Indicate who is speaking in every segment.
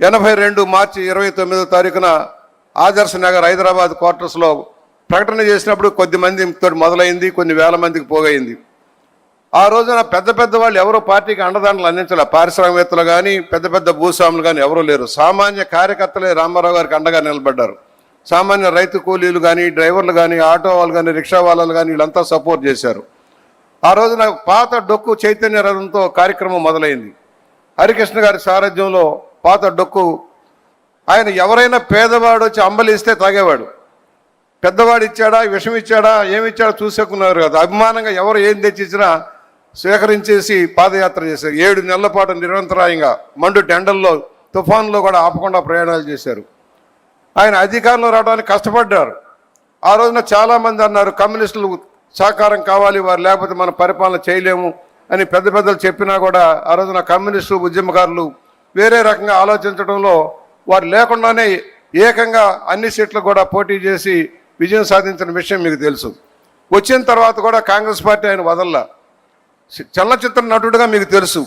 Speaker 1: 82 మార్చి 29వ తారీఖున ఆదర్శ నగర్ హైదరాబాద్ క్వార్టర్స్లో ప్రకటన చేసినప్పుడు కొద్ది మందితో మొదలైంది, కొన్ని వేల మందికి పోగైంది. ఆ రోజున పెద్ద పెద్ద వాళ్ళు ఎవరో పార్టీకి అండదండలు అందించాల. పారిశ్రామికవేత్తలు కానీ పెద్ద పెద్ద భూస్వాములు కానీ ఎవరూ లేరు. సామాన్య కార్యకర్తలే రామారావు గారికి అండగా నిలబడ్డారు. సామాన్య రైతు కూలీలు కానీ, డ్రైవర్లు కానీ, ఆటో వాళ్ళు కానీ, రిక్షా వాళ్ళు కానీ వీళ్ళంతా సపోర్ట్ చేశారు. ఆ రోజున పాత డొక్కు చైతన్య రథంతో కార్యక్రమం మొదలైంది. హరికృష్ణ గారి సారథ్యంలో పాత డొక్కు. ఆయన ఎవరైనా పేదవాడు వచ్చి అంబలిస్తే తాగేవాడు. పెద్దవాడు ఇచ్చాడా, విషం ఇచ్చాడా, ఏమిచ్చాడా చూసేకున్నారు కదా. అభిమానంగా ఎవరు ఏం తెచ్చిచ్చినా స్వీకరించేసి పాదయాత్ర చేశారు. 7 నెలల పాటు నిరంతరాయంగా మండు టెండల్లో, తుఫాన్లో కూడా ఆపకుండా ప్రయాణాలు చేశారు. ఆయన అధికారంలో రావడానికి కష్టపడ్డారు. ఆ రోజున చాలామంది అన్నారు కమ్యూనిస్టులు సహకారం కావాలి, వారు లేకపోతే మన పరిపాలన చేయలేము అని పెద్ద పెద్దలు చెప్పినా కూడా ఆ రోజున కమ్యూనిస్టు ఉద్యమకారులు వేరే రకంగా ఆలోచించడంలో వారు లేకుండానే ఏకంగా అన్ని సీట్లు కూడా పోటీ చేసి విజయం సాధించిన విషయం మీకు తెలుసు. వచ్చిన తర్వాత కూడా కాంగ్రెస్ పార్టీ ఆయన వదల్లా. చలనచిత్ర నటుడుగా మీకు తెలుసు.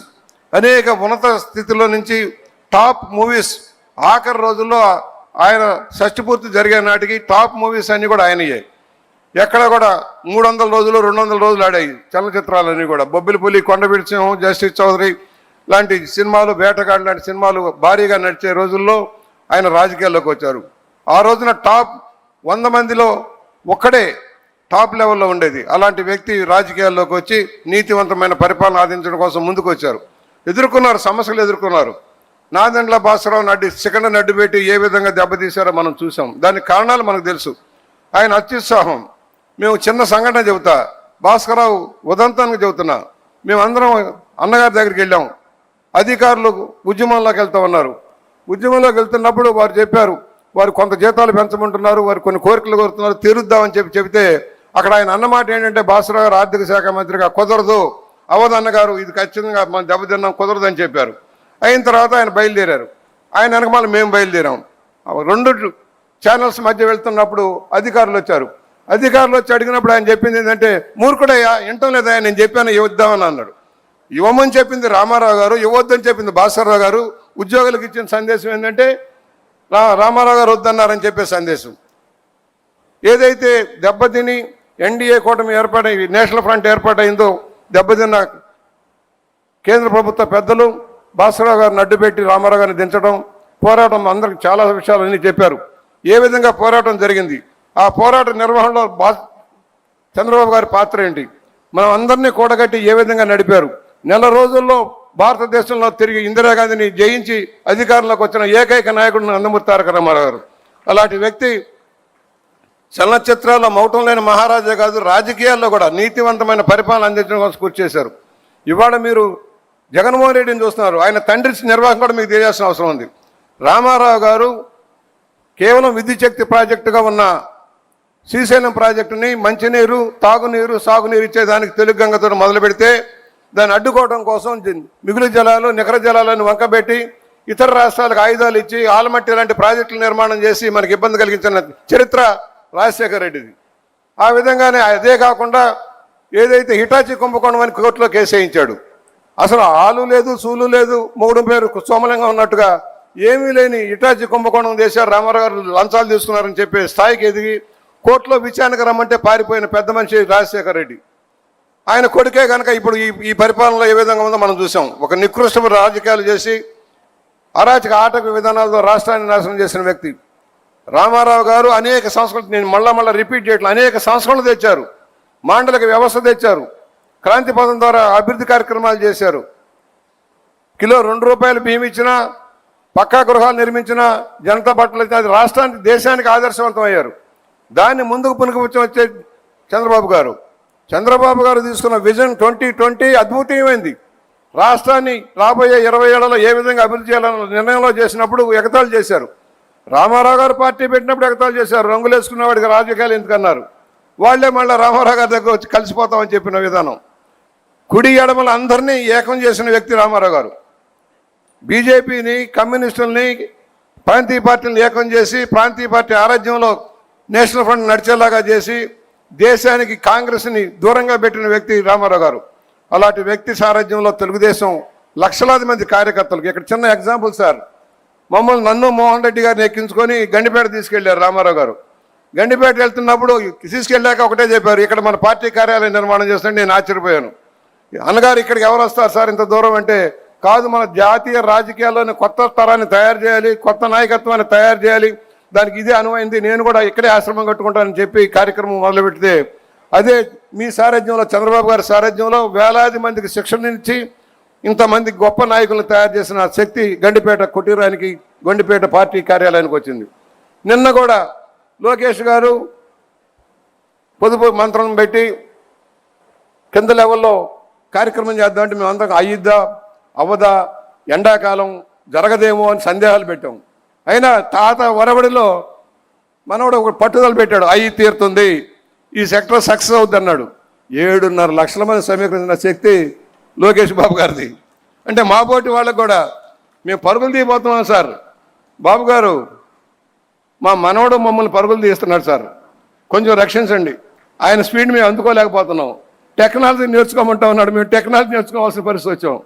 Speaker 1: అనేక ఉన్నత స్థితిలో నుంచి టాప్ మూవీస్ ఆఖరి రోజుల్లో ఆయన షష్టిపూర్తి జరిగే నాటికి టాప్ మూవీస్ అన్నీ కూడా ఆయనయ్యాయి. ఎక్కడ కూడా 300 రోజులు 200 రోజులు ఆడాయి చలనచిత్రాలన్నీ కూడా. బొబ్బిలిపులి, కొండవీటి సింహం, జస్టిస్ చౌదరి లాంటి సినిమాలు, వేటగాడు లాంటి సినిమాలు భారీగా నడిచే రోజుల్లో ఆయన రాజకీయాల్లోకి వచ్చారు. ఆ రోజున టాప్ 100 మందిలో ఒక్కడే టాప్ లెవెల్లో ఉండేది. అలాంటి వ్యక్తి రాజకీయాల్లోకి వచ్చి నీతివంతమైన పరిపాలన ఆదించడం కోసం ముందుకు వచ్చారు. ఎదుర్కొన్నారు, సమస్యలు ఎదుర్కొన్నారు. నాదెండ్ల భాస్కరరావు సెకండ్ నడ్డు పెట్టి ఏ విధంగా దెబ్బతీశారో మనం చూసాం. దానికి కారణాలు మనకు తెలుసు. ఆయన అత్యుత్సాహం. మేము చిన్న సంఘటన చెబుతా, భాస్కరరావు ఉదంతానికి చెబుతున్నా. మేమందరం అన్నగారి దగ్గరికి వెళ్ళాం. అధికారులు ఉద్యమంలోకి వెళ్తూ ఉన్నారు. ఉద్యమంలోకి వెళ్తున్నప్పుడు వారు చెప్పారు, వారు కొంత జీతాలు పెంచమంటున్నారు, వారు కొన్ని కోరికలు కోరుతున్నారు, తీరుద్దామని చెబితే అక్కడ ఆయన అన్నమాట ఏంటంటే, భాస్కరరావు గారు ఆర్థిక శాఖ మంత్రిగా కుదరదు, అవధన్నగారు ఇది ఖచ్చితంగా మనం దెబ్బతిన్నాం, కుదరదని చెప్పారు. అయిన తర్వాత ఆయన బయలుదేరారు. ఆయన వెనకమాల మేము బయలుదేరాం. 2 ఛానల్స్ మధ్య వెళ్తున్నప్పుడు అధికారులు వచ్చారు. అధికారులు వచ్చి అడిగినప్పుడు ఆయన చెప్పింది ఏంటంటే, మూర్ఖుడయ్యా, వింటం లేదా, నేను చెప్పాను ఇవ్వద్దామని అన్నాడు. ఇవ్వమని చెప్పింది రామారావు గారు, ఇవ్వద్దని చెప్పింది భాస్కరరావు గారు. ఉద్యోగులకు ఇచ్చిన సందేశం ఏంటంటే రామారావు గారు వద్దన్నారని చెప్పే సందేశం. ఏదైతే దెబ్బతిని ఎన్డీఏ కూటమి ఏర్పాటై నేషనల్ ఫ్రంట్ ఏర్పాటైందో, దెబ్బతిన్న కేంద్ర ప్రభుత్వ పెద్దలు భాస్కరరావు గారిని అడ్డుపెట్టి రామారావు గారిని దించడం, పోరాటం అందరికి చాలా విషయాలన్నీ చెప్పారు. ఏ విధంగా పోరాటం జరిగింది, ఆ పోరాట నిర్వహణలో చంద్రబాబు గారి పాత్ర ఏంటి, మనం అందరినీ కూడగట్టి ఏ విధంగా నడిపారు. నెల రోజుల్లో భారతదేశంలో తిరిగి ఇందిరాగాంధీని జయించి అధికారంలోకి వచ్చిన ఏకైక నాయకుడు నందమూరి తారక రామారావు గారు. అలాంటి వ్యక్తి చలనచిత్రాల్లో మౌటం లేని మహారాజా కాదు, రాజకీయాల్లో కూడా నీతివంతమైన పరిపాలన అందించడం కోసం కృషి చేశారు. ఇవాళ మీరు జగన్మోహన్ రెడ్డిని చూస్తున్నారు. ఆయన తండ్రి నిర్వాహకం కూడా మీకు తెలియాల్సిన అవసరం ఉంది. రామారావు గారు కేవలం విద్యుత్ శక్తి ప్రాజెక్టుగా ఉన్న శ్రీశైలం ప్రాజెక్టుని మంచినీరు, తాగునీరు, సాగునీరు ఇచ్చేదానికి తెలుగు గంగతో మొదలు పెడితే దాన్ని అడ్డుకోవడం కోసం మిగులు జలాలు, నికర జలాలను వంకబెట్టి ఇతర రాష్ట్రాలకు ఆయుధాలు ఇచ్చి ఆలమట్టి లాంటి ప్రాజెక్టులు నిర్మాణం చేసి మనకి ఇబ్బంది కలిగించిన చరిత్ర రాజశేఖర రెడ్డిది. ఆ విధంగానే అదే కాకుండా ఏదైతే హిటాచి కుంభకోణం అని కోర్టులో కేసు వేయించాడు. అసలు ఆలు లేదు, సూలు లేదు, మొగుడు పేరు సోమలింగం ఉన్నట్టుగా ఏమీ లేని హిటాచి కుంభకోణం చేశారు. రామారావు గారు లంచాలు తీసుకున్నారని చెప్పే స్థాయికి ఎదిగి కోర్టులో విచారణకు రమ్మంటే పారిపోయిన పెద్ద మనిషి రాజశేఖర రెడ్డి. ఆయన కొడుకే కనుక ఇప్పుడు ఈ పరిపాలనలో ఏ విధంగా ఉందో మనం చూసాం. ఒక నికృష్ట రాజకీయాలు చేసి అరాచక ఆటక విధానాలతో రాష్ట్రాన్ని నాశనం చేసిన వ్యక్తి రామారావు గారు. అనేక సంస్కృతి, నేను మళ్ళా రిపీట్ చేయట్లేదు, అనేక సంస్కరణలు తెచ్చారు. మాండలిక వ్యవస్థ తెచ్చారు. క్రాంతి పథం ద్వారా అభివృద్ధి కార్యక్రమాలు చేశారు. కిలో ₹2 బియ్యం ఇచ్చినా, పక్కా గృహాలు నిర్మించిన, జనతా బట్టలు ఇచ్చిన, అది రాష్ట్రానికి, దేశానికి ఆదర్శవంతం అయ్యారు. దాన్ని ముందుకు పునఃపుచ్చే చంద్రబాబు గారు తీసుకున్న విజన్ 2020 అద్భుతమైంది. రాష్ట్రాన్ని రాబోయే 20 ఏళ్లలో ఏ విధంగా అభివృద్ధి చేయాలన్న నిర్ణయంలో చేసినప్పుడు ఎగతాళి చేశారు. రామారావు గారు పార్టీ పెట్టినప్పుడు ఎగతాళి చేశారు. రంగులు వేసుకున్న వాడికి రాజకీయాలు ఎందుకన్నారు. వాళ్లే మళ్ళీ రామారావు గారి దగ్గర వచ్చి కలిసిపోతామని చెప్పిన విధానం. కుడి ఎడమల అందరినీ ఏకం చేసిన వ్యక్తి రామారావు గారు. బీజేపీని, కమ్యూనిస్టుల్ని, ప్రాంతీయ పార్టీలను ఏకం చేసి ప్రాంతీయ పార్టీ ఆరాధ్యంలో నేషనల్ ఫ్రంట్ నడిచేలాగా చేసి దేశానికి కాంగ్రెస్ని దూరంగా పెట్టిన వ్యక్తి రామారావు గారు. అలాంటి వ్యక్తి సారథ్యంలో తెలుగుదేశం లక్షలాది మంది కార్యకర్తలకు, ఇక్కడ చిన్న ఎగ్జాంపుల్ సార్, నన్ను మోహన్ రెడ్డి గారిని ఎక్కించుకొని గండిపేట తీసుకెళ్లారు రామారావు గారు. గండిపేట వెళ్తున్నప్పుడు తీసుకెళ్ళాక ఒకటే చెప్పారు, ఇక్కడ మన పార్టీ కార్యాలయం నిర్మాణం చేస్తుంటే నేను ఆశ్చర్యపోయాను. అన్నగారు ఇక్కడికి ఎవరు వస్తారు సార్ ఇంత దూరం అంటే, కాదు మన జాతీయ రాజకీయాల్లోని కొత్త తరాన్ని తయారు చేయాలి, కొత్త నాయకత్వాన్ని తయారు చేయాలి, దానికి ఇదే అనువైంది, నేను కూడా ఇక్కడే ఆశ్రమం కట్టుకుంటానని చెప్పి కార్యక్రమం మొదలుపెడితే, అదే మీ సారథ్యంలో చంద్రబాబు గారి సారథ్యంలో వేలాది మందికి శిక్షణ ఇచ్చి ఇంతమంది గొప్ప నాయకులను తయారు చేసిన శక్తి గండిపేట కుటీరానికి, గండిపేట పార్టీ కార్యాలయానికి వచ్చింది. నిన్న కూడా లోకేష్ గారు పొదుపు మంత్రం పెట్టి కింద లెవెల్లో కార్యక్రమం చేద్దామంటే మేము అందరం అయ్యిద్దా అవ్వదా, ఎండాకాలం జరగదేమో అని సందేహాలు పెట్టాం. అయినా తాత వరవడిలో మనవడు ఒక పట్టుదల పెట్టాడు, అయ్యి తీరుతుంది, ఈ సెక్టర్ సక్సెస్ అవుద్ది అన్నాడు. 7.5 లక్షల మంది సమీకరించిన శక్తి లోకేష్ బాబు గారిది. అంటే మా పోటీ వాళ్ళకు కూడా మేము పరుగులు తీయబోతున్నాం సార్, బాబు గారు మా మనవడు మమ్మల్ని పరుగులు తీస్తున్నాడు సార్, కొంచెం రక్షించండి, ఆయన స్పీడ్ మేము అందుకోలేకపోతున్నాం, టెక్నాలజీ నేర్చుకోమంటా ఉన్నాడు, మేము టెక్నాలజీ నేర్చుకోవాల్సిన పరిస్థితి వచ్చాం.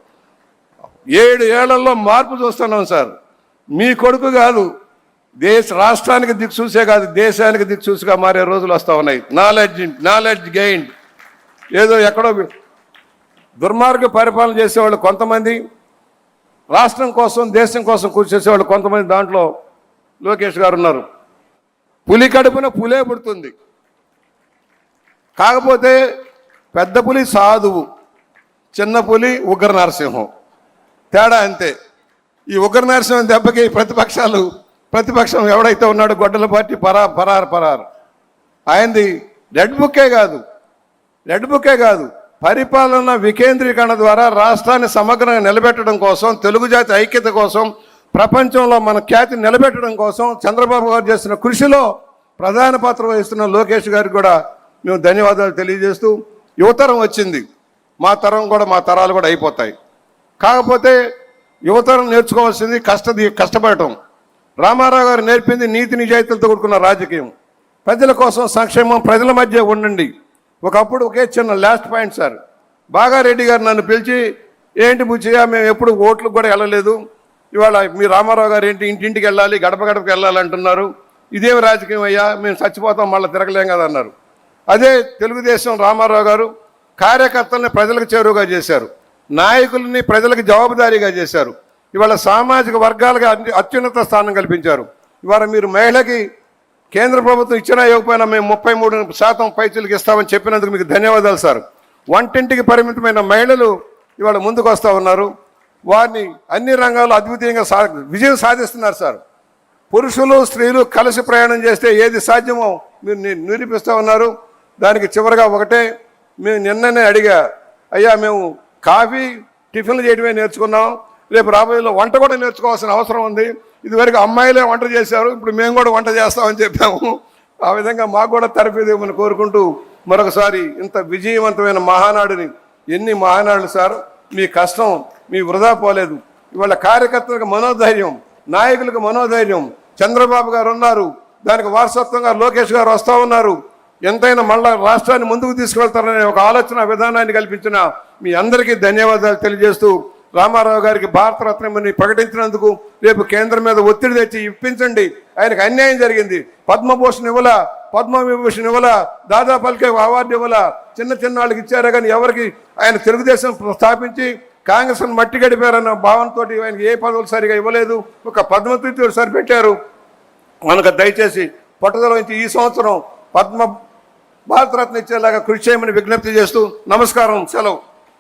Speaker 1: 7 ఏళ్లలో మార్పు చూస్తున్నాం సార్. మీ కొడుకు కాదు, రాష్ట్రానికి దిక్సూసే కాదు, దేశానికి దిక్సూసిగా మారే రోజులు వస్తూ ఉన్నాయి. Knowledge gain. ఏదో ఎక్కడో దుర్మార్గ పరిపాలన చేసేవాళ్ళు కొంతమంది, రాష్ట్రం కోసం దేశం కోసం కృషి చేసేవాళ్ళు కొంతమంది, దాంట్లో లోకేష్ గారు ఉన్నారు. పులి కడుపున పులే పుడుతుంది, కాకపోతే పెద్ద పులి సాధువు, చిన్న పులి ఉగ్ర నరసింహం, తేడా అంతే. ఈ ఉగ్ర నరసింహం దెబ్బకి ప్రతిపక్షం ఎవడైతే ఉన్నాడో గొడ్డల పార్టీ పరారు. ఆయనది రెడ్ బుక్కే కాదు, పరిపాలన వికేంద్రీకరణ ద్వారా రాష్ట్రాన్ని సమగ్రంగా నిలబెట్టడం కోసం, తెలుగు జాతి ఐక్యత కోసం, ప్రపంచంలో మన ఖ్యాతి నిలబెట్టడం కోసం చంద్రబాబు గారు చేస్తున్న కృషిలో ప్రధాన పాత్ర వహిస్తున్న లోకేష్ గారికి కూడా మేము ధన్యవాదాలు తెలియజేస్తూ, యువతరం వచ్చింది, మా తరాలు కూడా అయిపోతాయి. కాకపోతే యువతరం నేర్చుకోవాల్సింది కష్టపడటం. రామారావు గారు నేర్పింది నీతి నిజాయితీలతో కూడుకున్న రాజకీయం, ప్రజల కోసం సంక్షేమం, ప్రజల మధ్య ఉండండి. ఒకప్పుడు ఒకే చిన్న లాస్ట్ పాయింట్ సార్, బాగారెడ్డి గారు నన్ను పిలిచి, ఏంటి బుచ్చయ్య మేము ఎప్పుడు ఓట్లకు కూడా వెళ్ళలేదు, ఇవాళ మీ రామారావు గారు ఏంటి ఇంటింటికి వెళ్ళాలి, గడపకి వెళ్ళాలి అంటున్నారు, ఇదేమి రాజకీయం అయ్యా, మేము చచ్చిపోతాం మళ్ళీ తిరగలేం కదా అన్నారు. అదే తెలుగుదేశం రామారావు గారు కార్యకర్తల్ని ప్రజలకు చేరువుగా చేశారు, నాయకుల్ని ప్రజలకు జవాబుదారీగా చేశారు. ఇవాళ సామాజిక వర్గాలుగా అత్యున్నత స్థానం కల్పించారు. ఇవాళ మీరు మహిళకి కేంద్ర ప్రభుత్వం ఇచ్చినా ఇవ్వకపోయినా మేము 33% పైచీలకు ఇస్తామని చెప్పినందుకు మీకు ధన్యవాదాలు సార్. వంటింటికి పరిమితమైన మహిళలు ఇవాళ ముందుకు వస్తూ ఉన్నారు, వారిని అన్ని రంగాల్లో అద్వితీయంగా విజయం సాధిస్తున్నారు సార్. పురుషులు స్త్రీలు కలిసి ప్రయాణం చేస్తే ఏది సాధ్యమో మీరు నిరూపిస్తూ ఉన్నారు. దానికి చివరిగా ఒకటే, మేము నిన్ననే అడిగా, అయ్యా మేము కాఫీ టిఫిన్లు చేయడమే నేర్చుకున్నాం, రేపు రాబోయేలో వంట కూడా నేర్చుకోవాల్సిన అవసరం ఉంది. ఇదివరకు అమ్మాయిలే వంట చేశారు, ఇప్పుడు మేము కూడా వంట చేస్తామని చెప్పాము. ఆ విధంగా మాకు కూడా తరఫేదేమని కోరుకుంటూ మరొకసారి ఇంత విజయవంతమైన మహానాడుని, ఎన్ని మహానాడులు సార్, మీ కష్టం మీ వృధా పోలేదు. ఇవాళ కార్యకర్తలకు మనోధైర్యం, నాయకులకు మనోధైర్యం, చంద్రబాబు గారు ఉన్నారు, దానికి వారసత్వంగా లోకేష్ గారు వస్తూ ఉన్నారు. ఎంతైనా మళ్ళా రాష్ట్రాన్ని ముందుకు తీసుకెళ్తారనే ఒక ఆలోచన విధానాన్ని కల్పించిన మీ అందరికీ ధన్యవాదాలు తెలియజేస్తూ, రామారావు గారికి భారతరత్నమని ప్రకటించినందుకు రేపు కేంద్రం మీద ఒత్తిడి తెచ్చి ఇప్పించండి. ఆయనకు అన్యాయం జరిగింది, పద్మభూషణ్ ఇవ్వలా, పద్మవిభూషణ్ ఇవ్వలా, దాదా ఫాల్కే అవార్డు ఇవ్వలా, చిన్న వాళ్ళకి ఇచ్చారే కానీ ఎవరికి ఆయన తెలుగుదేశం స్థాపించి కాంగ్రెస్ను మట్టి గడిపారన్న భావనతో ఆయనకి ఏ పదవులు సరిగా ఇవ్వలేదు, ఒక పద్మతీర్థుడు సరిపెట్టారు. మనకు దయచేసి పట్టుదల వహించి ఈ సంవత్సరం భారతరత్న ఇచ్చేలాగా కృషి చేయమని విజ్ఞప్తి చేస్తూ నమస్కారం, సెలవు.